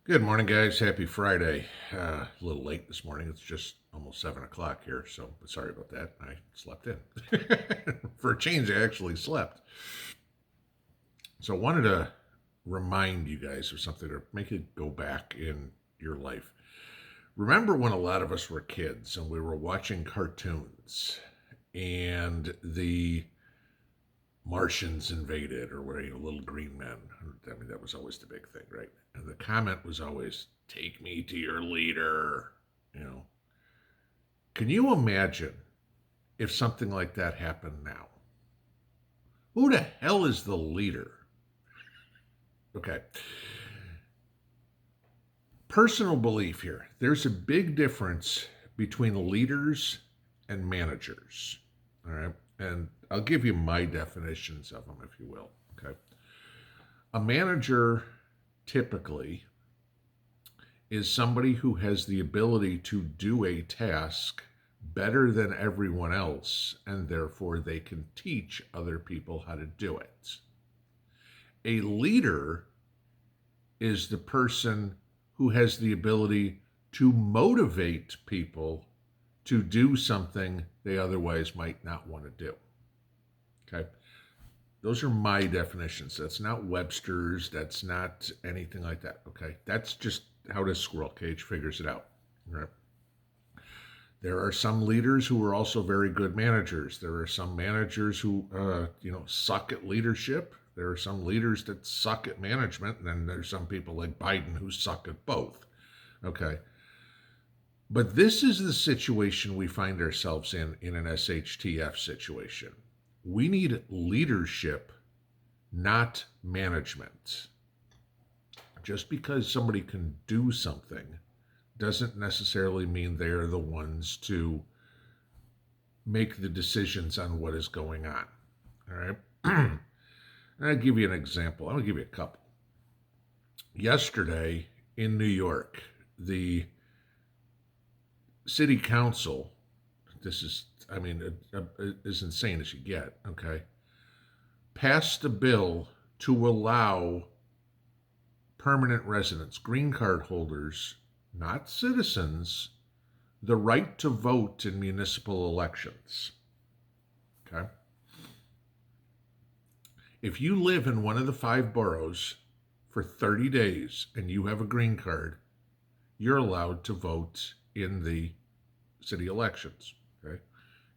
Good morning, guys. Happy Friday. A little late this morning. It's just almost 7 o'clock here, so sorry about that. I slept in. For a change, I actually slept. So I wanted to remind you guys of something or make it go back in your life. Remember when a lot of us were kids and we were watching cartoons and the Martians invaded, or were little green men? I mean, that was always the big thing, right? And the comment was always, "Take me to your leader." You know, can you imagine if something like that happened now? Who the hell is the leader? Okay, personal belief here. There's a big difference between leaders and managers. All right, and I'll give you my definitions of them, if you will. Okay, a manager typically is somebody who has the ability to do a task better than everyone else, and therefore they can teach other people how to do it. A leader is the person who has the ability to motivate people to do something they otherwise might not want to do. Okay. Those are my definitions. That's not Webster's. That's not anything like that. Okay. That's just how this squirrel cage figures it out. Right. There are some leaders who are also very good managers. There are some managers who, suck at leadership. There are some leaders that suck at management. And then there's some people like Biden who suck at both. Okay. But this is the situation we find ourselves in an SHTF situation. We need leadership, not management. Just because somebody can do something doesn't necessarily mean they're the ones to make the decisions on what is going on. All right. And I'll give you an example. I'm going to give you a couple. Yesterday in New York, the city council, this is, I mean, as insane as you get, okay, passed a bill to allow permanent residents, green card holders, not citizens, the right to vote in municipal elections. Okay? If you live in one of the 5 boroughs for 30 days and you have a green card, you're allowed to vote in the city elections. Okay?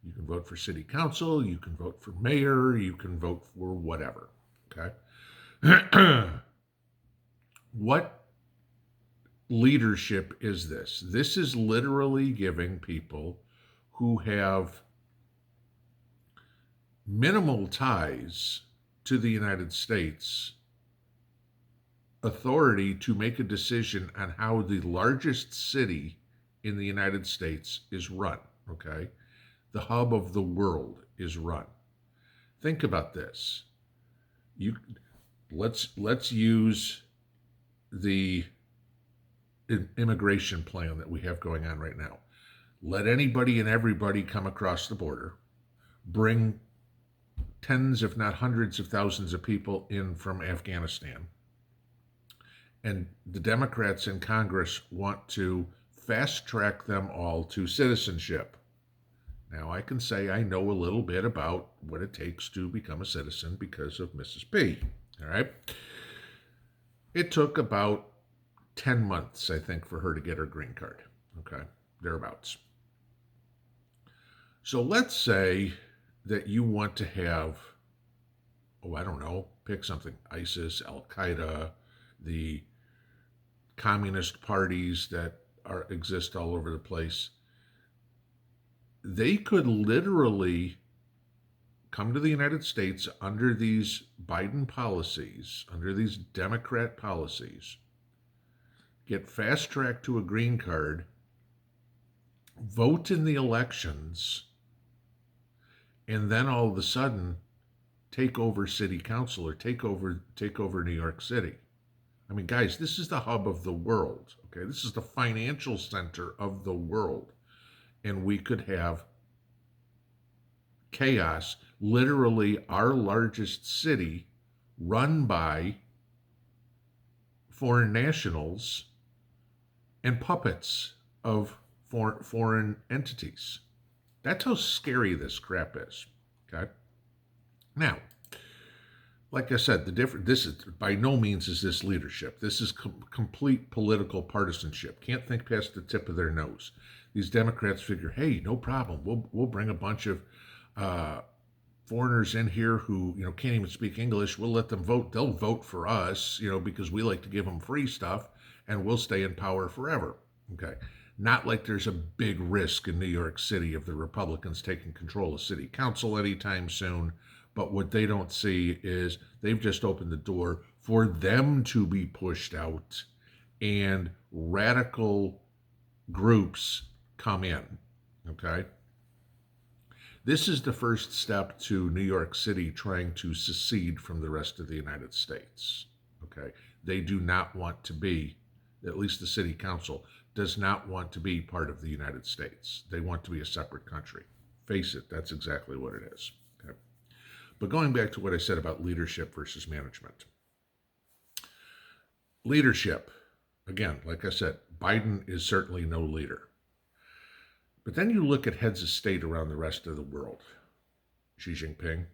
You can vote for city council, you can vote for mayor, you can vote for whatever. Okay? What leadership is this? This is literally giving people who have minimal ties to the United States authority to make a decision on how the largest city in the United States is run, okay? The hub of the world is run. Think about this. Let's use the immigration plan that we have going on right now. Let anybody and everybody come across the border, bring tens, if not hundreds of thousands of people in from Afghanistan. And the Democrats in Congress want to fast track them all to citizenship. Now, I can say I know a little bit about what it takes to become a citizen because of Mrs. P. All right. It took about 10 months, I think, for her to get her green card. Okay. Thereabouts. So let's say that you want to have, I don't know, pick something, ISIS, Al Qaeda, the communist parties that exist all over the place. They could literally come to the United States under these Biden policies, under these Democrat policies, get fast tracked to a green card, vote in the elections, and then all of a sudden take over city council or take over New York City. I mean, guys, this is the hub of the world. Okay, this is the financial center of the world, and we could have chaos. Literally, our largest city run by foreign nationals and puppets of foreign entities. That's how scary this crap is. Okay. Now, like I said, the different. This is by no means is this leadership. This is complete political partisanship. Can't think past the tip of their nose. These Democrats figure, hey, no problem. We'll bring a bunch of uh, foreigners in here who can't even speak English. We'll let them vote. They'll vote for us, because we like to give them free stuff, and we'll stay in power forever. Okay. Not like there's a big risk in New York City of the Republicans taking control of city council anytime soon. But what they don't see is they've just opened the door for them to be pushed out and radical groups come in. Okay. This is the first step to New York City trying to secede from the rest of the United States. Okay. They do not want to be, at least the city council, does not want to be part of the United States. They want to be a separate country. Face it, that's exactly what it is. Okay. But going back to what I said about leadership versus management. Leadership, again, like I said, Biden is certainly no leader. But then you look at heads of state around the rest of the world. Xi Jinping,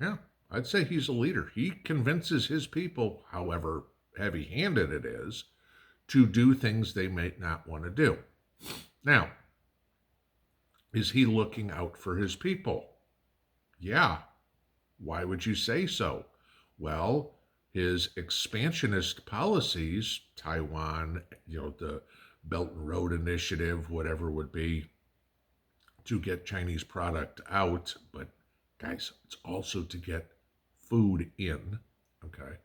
yeah, I'd say he's a leader. He convinces his people, however heavy-handed it is, to do things they may not want to do. Now, is he looking out for his people? Yeah. Why would you say so? Well, his expansionist policies, Taiwan, the Belt and Road Initiative, whatever it would be, to get Chinese product out, but guys, it's also to get food in, okay?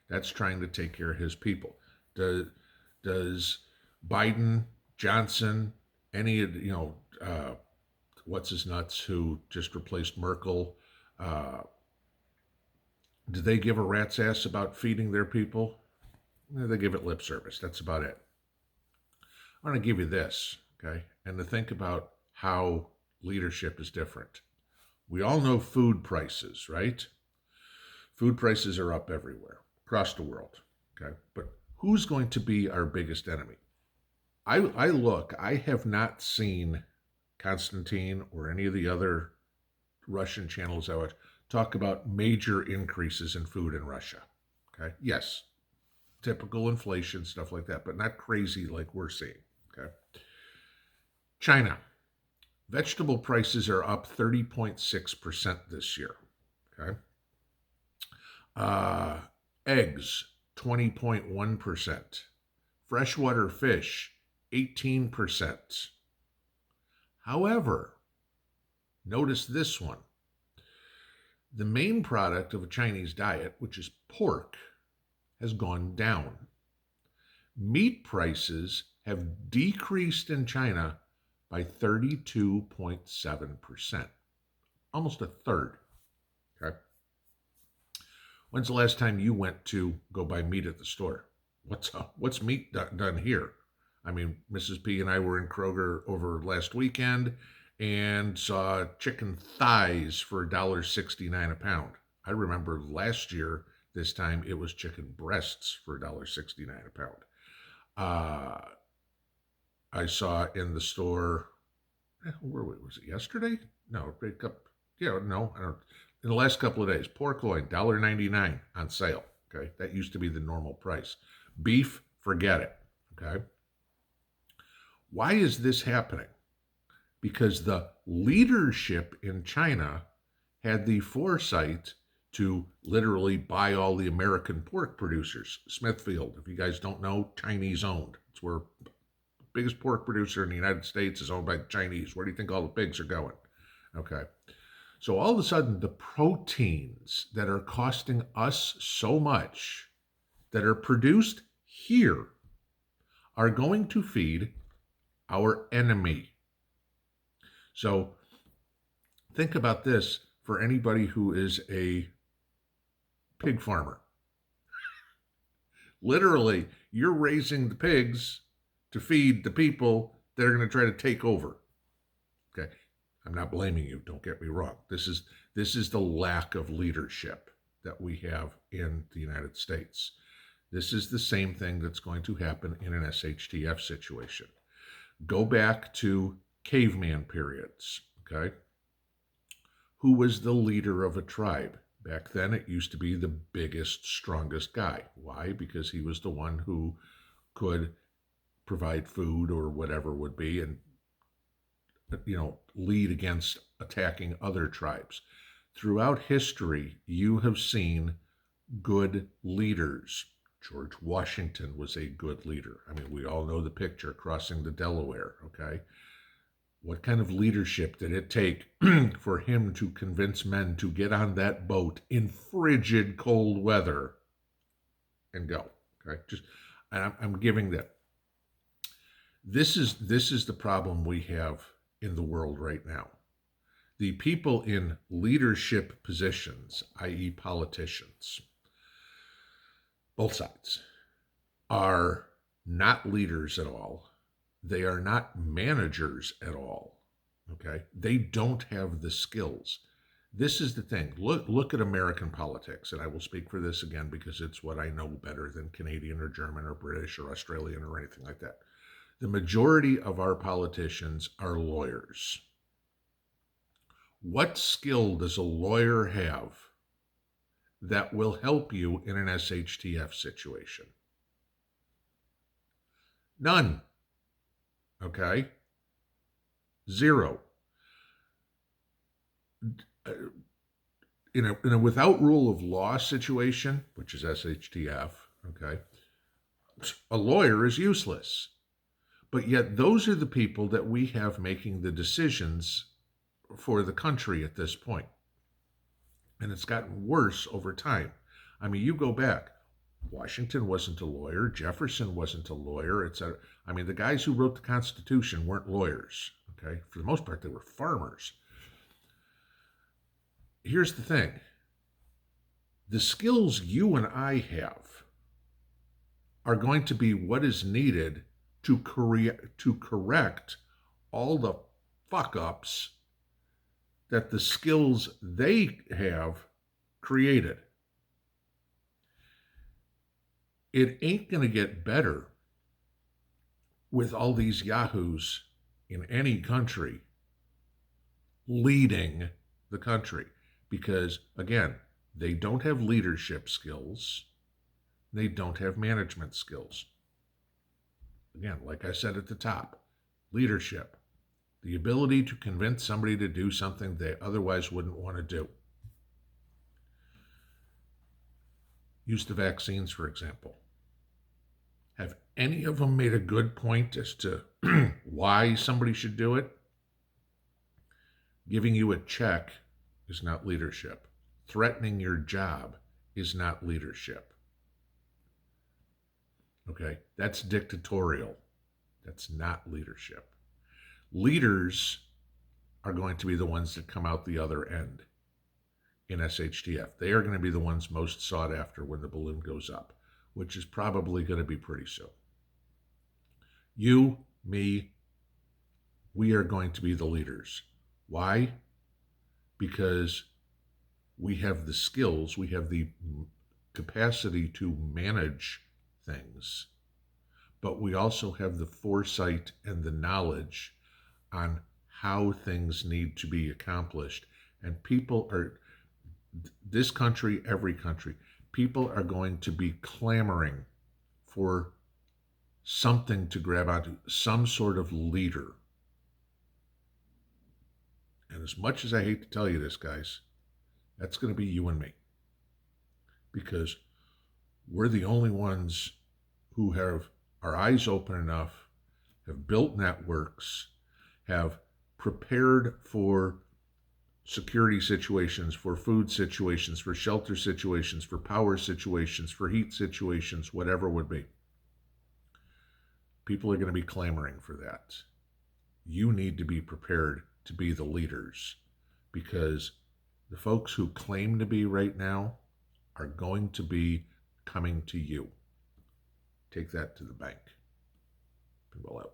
That's trying to take care of his people. Does Biden, Johnson, any of what's his nuts who just replaced Merkel, do they give a rat's ass about feeding their people? They give it lip service. That's about it. I want to give you this, okay? And to think about how leadership is different. We all know food prices, right? Food prices are up everywhere, across the world, okay? But who's going to be our biggest enemy? I have not seen Constantine or any of the other Russian channels I watch talk about major increases in food in Russia. Okay. Yes. Typical inflation, stuff like that, but not crazy like we're seeing. Okay. China. Vegetable prices are up 30.6% this year. Okay. Eggs, 20.1%. Freshwater fish, 18%. However, notice this one. The main product of a Chinese diet, which is pork, has gone down. Meat prices have decreased in China by 32.7%, almost a third. Okay. When's the last time you went to go buy meat at the store? What's meat done here? I mean, Mrs. P and I were in Kroger over last weekend and saw chicken thighs for $1.69 a pound. I remember last year, this time, it was chicken breasts for $1.69 a pound. I saw in the store, where was it, yesterday? No, in the last couple of days, pork loin, $1.99 on sale. Okay, that used to be the normal price. Beef, forget it. Okay. Why is this happening? Because the leadership in China had the foresight to literally buy all the American pork producers. Smithfield, if you guys don't know, Chinese owned. It's where the biggest pork producer in the United States is owned by the Chinese. Where do you think all the pigs are going? Okay. So all of a sudden, the proteins that are costing us so much that are produced here are going to feed our enemy. So think about this for anybody who is a pig farmer. Literally, you're raising the pigs to feed the people that are going to try to take over. Okay, I'm not blaming you. Don't get me wrong. This is the lack of leadership that we have in the United States. This is the same thing that's going to happen in an SHTF situation. Go back to caveman periods, okay? Who was the leader of a tribe? Back then, it used to be the biggest, strongest guy. Why? Because he was the one who could provide food or whatever would be, and lead against attacking other tribes. Throughout history, you have seen good leaders. George Washington was a good leader. I mean, we all know the picture crossing the Delaware, okay? What kind of leadership did it take for him to convince men to get on that boat in frigid cold weather and go? Okay, I'm giving that. This is the problem we have in the world right now. The people in leadership positions, i.e., politicians, both sides, are not leaders at all. They are not managers at all. Okay? They don't have the skills. This is the thing. Look at American politics, and I will speak for this again because it's what I know better than Canadian or German or British or Australian or anything like that. The majority of our politicians are lawyers. What skill does a lawyer have that will help you in an SHTF situation? None. Okay? Zero. In a without rule of law situation, which is SHTF, okay, a lawyer is useless. But yet those are the people that we have making the decisions for the country at this point. And it's gotten worse over time. I mean, you go back. Washington wasn't a lawyer. Jefferson wasn't a lawyer, etc. I mean, the guys who wrote the Constitution weren't lawyers. Okay? For the most part, they were farmers. Here's the thing. The skills you and I have are going to be what is needed to correct all the fuck-ups that the skills they have created. It ain't going to get better with all these yahoos in any country leading the country because, again, they don't have leadership skills. They don't have management skills. Again, like I said at the top, leadership, the ability to convince somebody to do something they otherwise wouldn't want to do. Use the vaccines, for example. Have any of them made a good point as to why somebody should do it? Giving you a check is not leadership. Threatening your job is not leadership. Okay, that's dictatorial. That's not leadership. Leaders are going to be the ones that come out the other end in SHTF. They are going to be the ones most sought after when the balloon goes up, which is probably going to be pretty soon. You, me, we are going to be the leaders. Why? Because we have the skills, we have the capacity to manage things, but we also have the foresight and the knowledge on how things need to be accomplished. And people are, this country, every country, people are going to be clamoring for something to grab onto, some sort of leader. And as much as I hate to tell you this, guys, that's going to be you and me. Because we're the only ones who have our eyes open enough, have built networks, have prepared for security situations, for food situations, for shelter situations, for power situations, for heat situations, whatever it would be. People are going to be clamoring for that. You need to be prepared to be the leaders because the folks who claim to be right now are going to be coming to you. Take that to the bank. Pinball out.